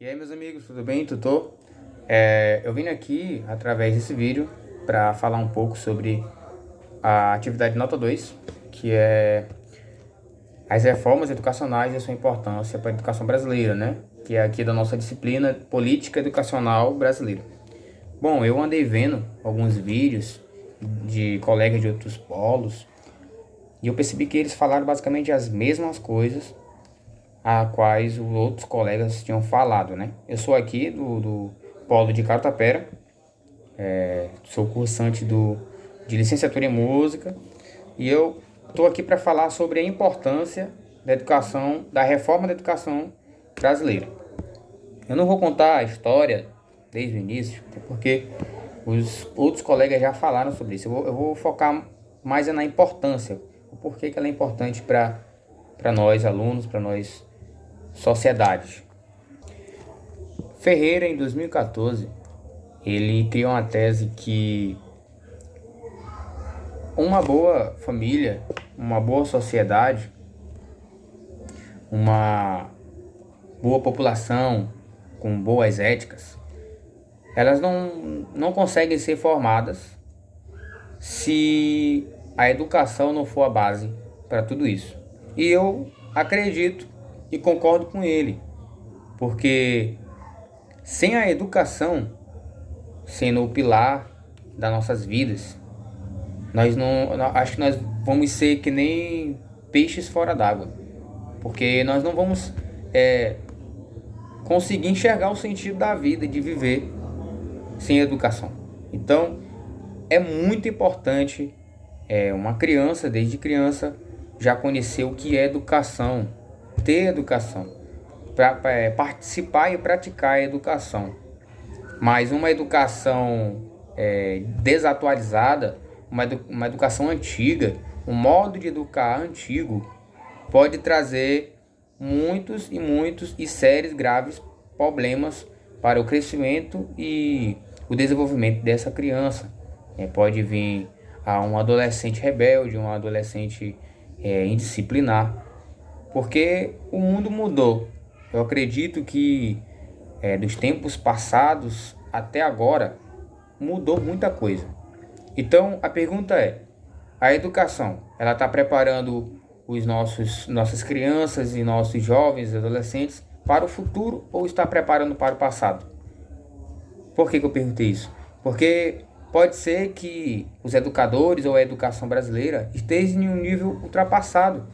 E aí, meus amigos, tudo bem? Tudo? Eu vim aqui, através desse vídeo, para falar um pouco sobre a atividade nota 2, que é as reformas educacionais e a sua importância para a educação brasileira, né? Que é aqui da nossa disciplina Política Educacional Brasileira. Bom, eu andei vendo alguns vídeos de colegas de outros polos e eu percebi que eles falaram basicamente as mesmas coisas a quais os outros colegas tinham falado, né? Eu sou aqui do polo de Cartapera, sou cursante de licenciatura em música e eu estou aqui para falar sobre a importância da educação, da reforma da educação brasileira. Eu não vou contar a história desde o início, até porque os outros colegas já falaram sobre isso. Eu vou focar mais na importância, o porquê que ela é importante para nós alunos, para nós sociedade. Ferreira, em 2014, ele criou uma tese que uma boa família, uma boa sociedade, uma boa população com boas éticas, elas não conseguem ser formadas se a educação não for a base para tudo isso. E eu acredito e concordo com ele, porque sem a educação sendo o pilar das nossas vidas, nós não, acho que nós vamos ser que nem peixes fora d'água, porque nós não vamos conseguir enxergar o sentido da vida, de viver sem educação. Então, é muito importante uma criança, desde criança, já conhecer o que é educação, ter educação, para participar e praticar a educação. Mas uma educação desatualizada, uma educação antiga, um modo de educar antigo, pode trazer muitos e sérios graves problemas para o crescimento e o desenvolvimento dessa criança. Pode vir a um adolescente rebelde, um adolescente indisciplinar, porque o mundo mudou. Eu acredito que dos tempos passados até agora mudou muita coisa. Então a pergunta é: a educação, ela está preparando nossas crianças e nossos jovens e adolescentes para o futuro ou está preparando para o passado? Por que eu perguntei isso? Porque pode ser que os educadores ou a educação brasileira estejam em um nível ultrapassado,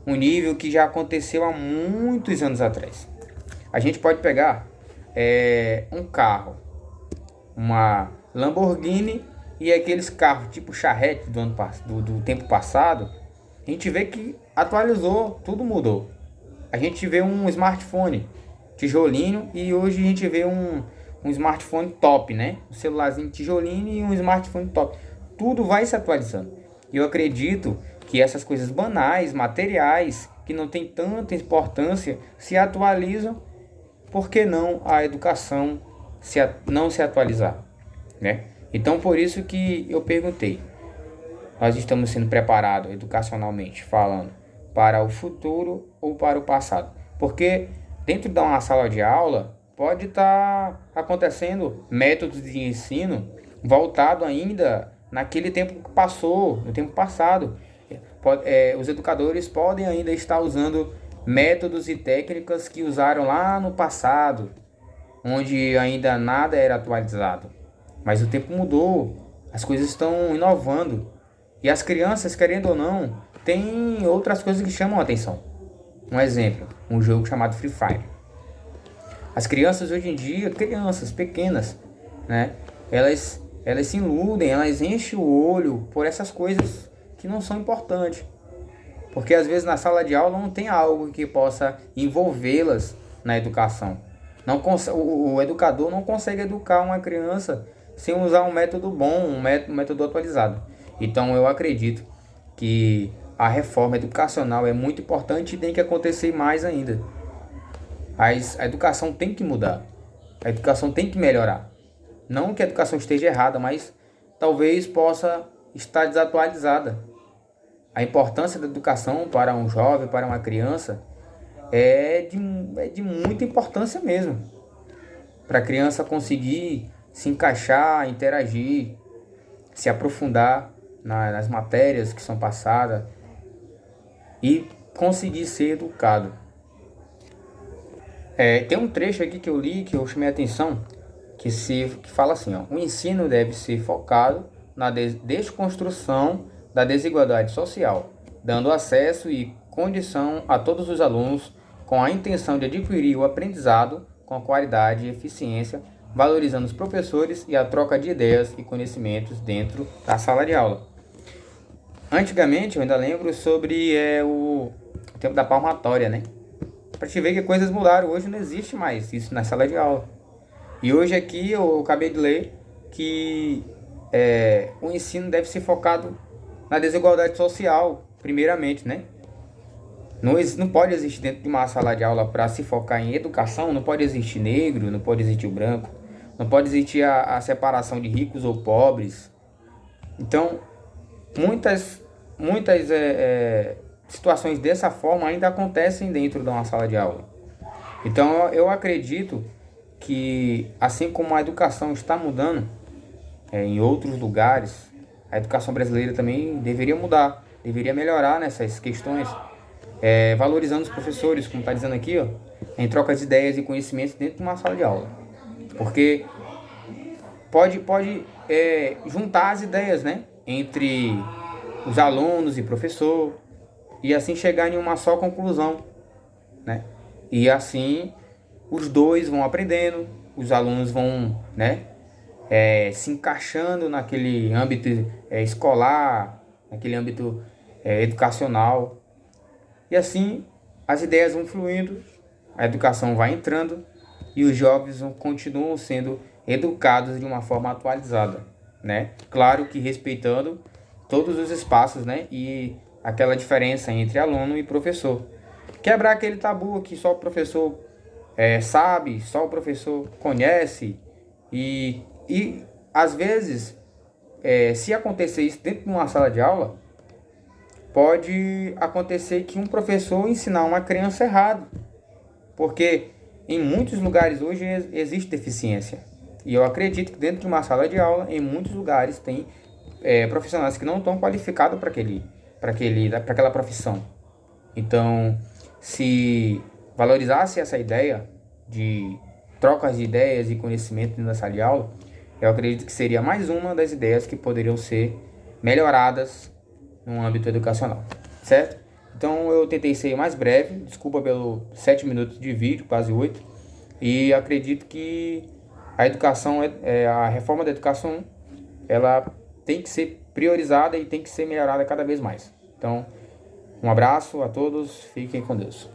um nível que já aconteceu há muitos anos atrás. A gente pode pegar um carro, uma Lamborghini e aqueles carros tipo charrete do tempo passado. A gente vê que atualizou, tudo mudou. A gente vê um smartphone tijolinho e hoje a gente vê um smartphone top, né? Um celularzinho tijolinho e um smartphone top. Tudo vai se atualizando. E eu acredito que essas coisas banais, materiais, que não tem tanta importância, se atualizam. Por que não a educação não se atualizar, né? Então, por isso que eu perguntei. Nós estamos sendo preparados educacionalmente falando para o futuro ou para o passado? Porque dentro de uma sala de aula pode estar acontecendo métodos de ensino voltado ainda naquele tempo que passou, no tempo passado. Os educadores podem ainda estar usando métodos e técnicas que usaram lá no passado, onde ainda nada era atualizado. Mas o tempo mudou, as coisas estão inovando. E as crianças, querendo ou não, tem outras coisas que chamam a atenção. Um exemplo, um jogo chamado Free Fire. As crianças hoje em dia, crianças pequenas, né? Elas se iludem, elas enchem o olho por essas coisas que não são importantes. Porque às vezes na sala de aula não tem algo que possa envolvê-las na educação. O educador não consegue educar uma criança sem usar um método bom, um método atualizado. Então eu acredito que a reforma educacional é muito importante e tem que acontecer mais ainda. A educação tem que mudar. A educação tem que melhorar. Não que a educação esteja errada, mas talvez possa estar desatualizada. A importância da educação para um jovem, para uma criança, é de muita importância mesmo. para a criança conseguir se encaixar, interagir, se aprofundar nas matérias que são passadas e conseguir ser educado. Tem um trecho aqui que eu li que eu chamei a atenção, que fala assim, ó: o ensino deve ser focado na desconstrução da desigualdade social, dando acesso e condição a todos os alunos com a intenção de adquirir o aprendizado com qualidade e eficiência, valorizando os professores e a troca de ideias e conhecimentos dentro da sala de aula. Antigamente, eu ainda lembro sobre o tempo da palmatória, né? Para te ver que coisas mudaram, hoje não existe mais isso na sala de aula. E hoje aqui eu acabei de ler que o ensino deve ser focado na desigualdade social, primeiramente, né? Não pode existir dentro de uma sala de aula, para se focar em educação, não pode existir negro, não pode existir o branco, não pode existir a separação de ricos ou pobres. Então, muitas situações dessa forma ainda acontecem dentro de uma sala de aula. Então, eu acredito que, assim como a educação está mudando em outros lugares, a educação brasileira também deveria mudar, deveria melhorar nessas questões, valorizando os professores, como está dizendo aqui, ó, em troca de ideias e conhecimentos dentro de uma sala de aula. Porque pode juntar as ideias, né, entre os alunos e professor, e assim chegar em uma só conclusão, né? E assim os dois vão aprendendo, os alunos vão, né, se encaixando naquele âmbito escolar, naquele âmbito educacional. E assim as ideias vão fluindo, a educação vai entrando e os jovens continuam sendo educados de uma forma atualizada, né? Claro que respeitando todos os espaços, né? E aquela diferença entre aluno e professor. Quebrar aquele tabu que só o professor sabe, só o professor conhece. E às vezes, se acontecer isso dentro de uma sala de aula, pode acontecer que um professor ensinar uma criança errado. Porque em muitos lugares hoje existe deficiência. E eu acredito que dentro de uma sala de aula, em muitos lugares, tem profissionais que não estão qualificados para aquela profissão. Então, se valorizasse essa ideia de trocas de ideias e conhecimento na sala de aula, eu acredito que seria mais uma das ideias que poderiam ser melhoradas no âmbito educacional, certo? Então eu tentei ser mais breve, desculpa pelo 7 minutos de vídeo, quase 8, e acredito que a educação, a reforma da educação, ela tem que ser priorizada e tem que ser melhorada cada vez mais. Então, um abraço a todos, fiquem com Deus.